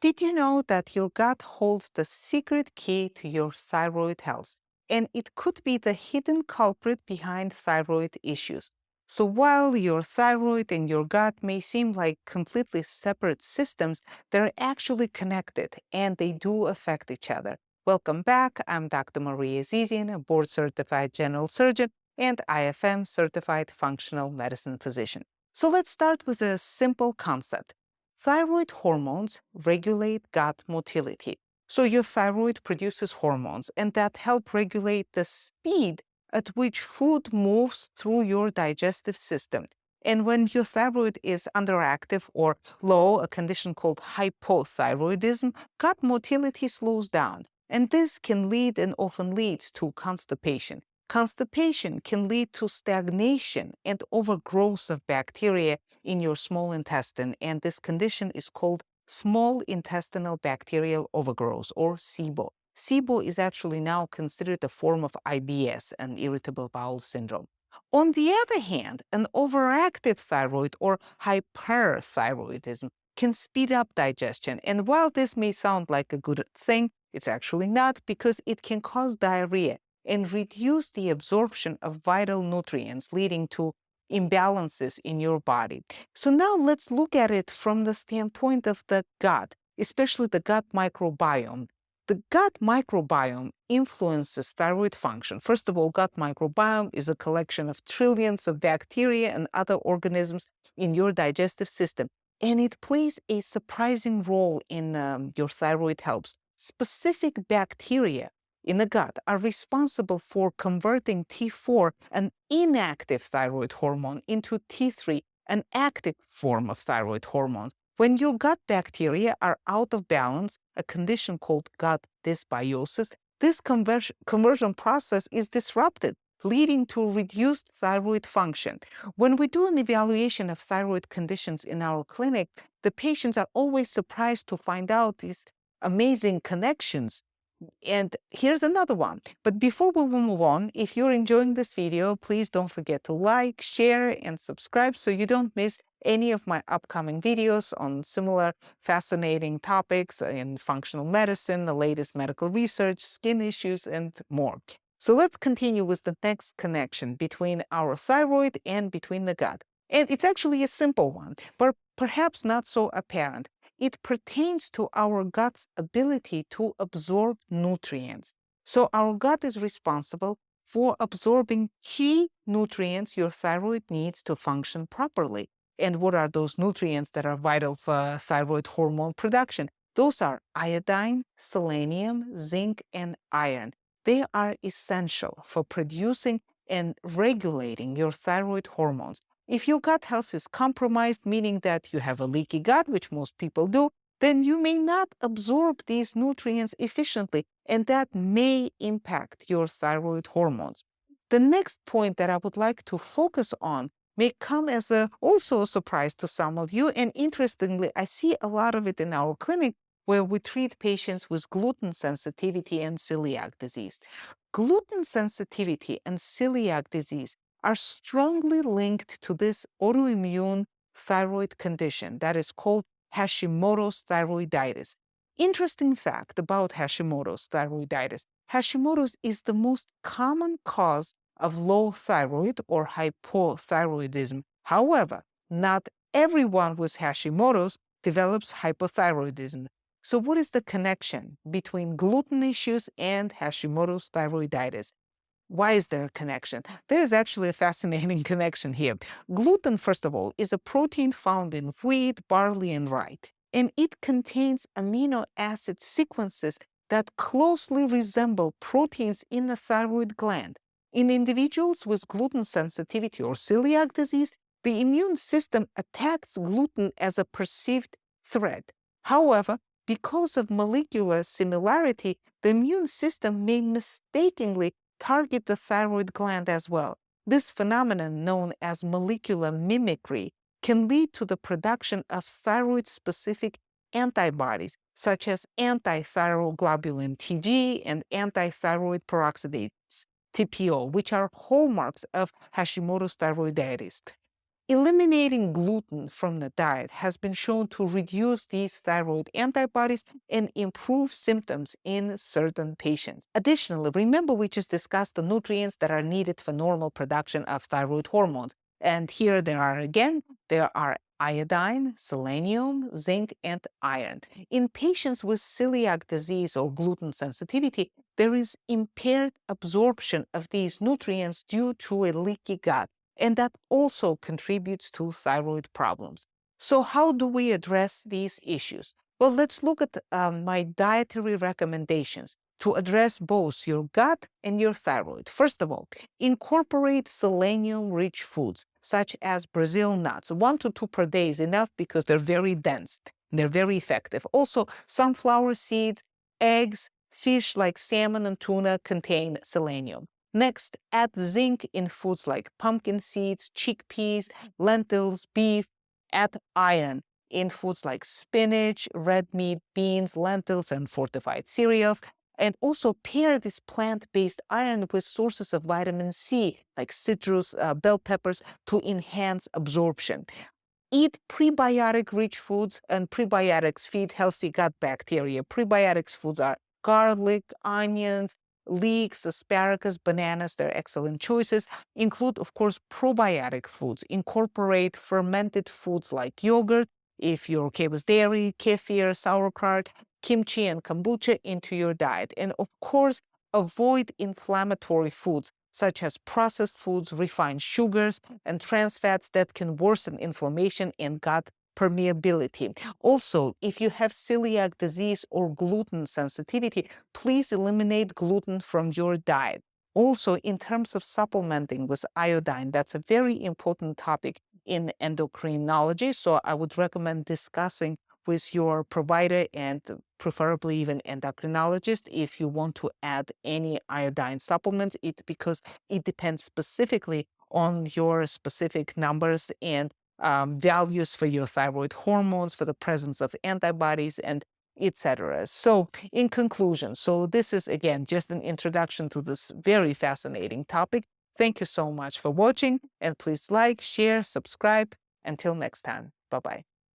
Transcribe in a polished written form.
Did you know that your gut holds the secret key to your thyroid health? And it could be the hidden culprit behind thyroid issues. So while your thyroid and your gut may seem like completely separate systems, they're actually connected and they do affect each other. Welcome back. I'm Dr. Maria Azizian, a board-certified general surgeon and IFM-certified functional medicine physician. So let's start with a simple concept. Thyroid hormones regulate gut motility. So your thyroid produces hormones, and that help regulate the speed at which food moves through your digestive system. And when your thyroid is underactive or low, a condition called hypothyroidism, gut motility slows down. And this can lead and often leads to constipation. Constipation can lead to stagnation and overgrowth of bacteria in your small intestine, and this condition is called small intestinal bacterial overgrowth, or SIBO. SIBO is actually now considered a form of IBS, an irritable bowel syndrome. On the other hand, an overactive thyroid or hyperthyroidism can speed up digestion. And while this may sound like a good thing, it's actually not, because it can cause diarrhea and reduce the absorption of vital nutrients, leading to imbalances in your body. So now let's look at it from the standpoint of the gut, especially the gut microbiome. The gut microbiome influences thyroid function. First of all, gut microbiome is a collection of trillions of bacteria and other organisms in your digestive system, and it plays a surprising role in your thyroid health. Specific bacteria in the gut are responsible for converting T4, an inactive thyroid hormone, into T3, an active form of thyroid hormone. When your gut bacteria are out of balance, a condition called gut dysbiosis, this conversion process is disrupted, leading to reduced thyroid function. When we do an evaluation of thyroid conditions in our clinic, the patients are always surprised to find out these amazing connections. And here's another one. But before we will move on, if you're enjoying this video, please don't forget to like, share, and subscribe so you don't miss any of my upcoming videos on similar fascinating topics in functional medicine, the latest medical research, skin issues, and more. So let's continue with the next connection between our thyroid and between the gut. And it's actually a simple one, but perhaps not so apparent. It pertains to our gut's ability to absorb nutrients. So our gut is responsible for absorbing key nutrients your thyroid needs to function properly. And what are those nutrients that are vital for thyroid hormone production? Those are iodine, selenium, zinc, and iron. They are essential for producing and regulating your thyroid hormones. If your gut health is compromised, meaning that you have a leaky gut, which most people do, then you may not absorb these nutrients efficiently, and that may impact your thyroid hormones. The next point that I would like to focus on may come as also a surprise to some of you, and interestingly, I see a lot of it in our clinic where we treat patients with gluten sensitivity and celiac disease. Gluten sensitivity and celiac disease are strongly linked to this autoimmune thyroid condition that is called Hashimoto's thyroiditis. Interesting fact about Hashimoto's thyroiditis. Hashimoto's is the most common cause of low thyroid or hypothyroidism. However, not everyone with Hashimoto's develops hypothyroidism. So what is the connection between gluten issues and Hashimoto's thyroiditis? Why is there a connection? There is actually a fascinating connection here. Gluten, first of all, is a protein found in wheat, barley, and rye, and it contains amino acid sequences that closely resemble proteins in the thyroid gland. In individuals with gluten sensitivity or celiac disease, the immune system attacks gluten as a perceived threat. However, because of molecular similarity, the immune system may mistakenly target the thyroid gland as well. This phenomenon, known as molecular mimicry, can lead to the production of thyroid-specific antibodies, such as anti-thyroglobulin TG and anti-thyroid peroxidase, TPO, which are hallmarks of Hashimoto's thyroiditis. Eliminating gluten from the diet has been shown to reduce these thyroid antibodies and improve symptoms in certain patients. Additionally, remember we just discussed the nutrients that are needed for normal production of thyroid hormones. And here there are iodine, selenium, zinc, and iron. In patients with celiac disease or gluten sensitivity, there is impaired absorption of these nutrients due to a leaky gut, and that also contributes to thyroid problems. So how do we address these issues? Well, let's look at my dietary recommendations to address both your gut and your thyroid. First of all, incorporate selenium-rich foods, such as Brazil nuts. 1 to 2 per day is enough because they're very dense. They're very effective. Also, sunflower seeds, eggs, fish like salmon and tuna contain selenium. Next, add zinc in foods like pumpkin seeds, chickpeas, lentils, beef. Add iron in foods like spinach, red meat, beans, lentils, and fortified cereals. And also pair this plant-based iron with sources of vitamin C, like citrus, bell peppers, to enhance absorption. Eat prebiotic-rich foods, and prebiotics feed healthy gut bacteria. Prebiotics foods are garlic, onions, leeks, asparagus, bananas. They're excellent choices. Include, of course, probiotic foods. Incorporate fermented foods like yogurt, if you're okay with dairy, kefir, sauerkraut, kimchi, and kombucha into your diet. And of course, avoid inflammatory foods such as processed foods, refined sugars, and trans fats that can worsen inflammation and gut permeability. Also, if you have celiac disease or gluten sensitivity, please eliminate gluten from your diet. Also, in terms of supplementing with iodine, that's a very important topic in endocrinology. So I would recommend discussing with your provider and preferably even endocrinologist if you want to add any iodine supplements, because it depends specifically on your specific numbers and values for your thyroid hormones, for the presence of antibodies, and etc. So in conclusion, so this is again just an introduction to this very fascinating topic. Thank you so much for watching, and please like, share, subscribe. Until next time, bye-bye.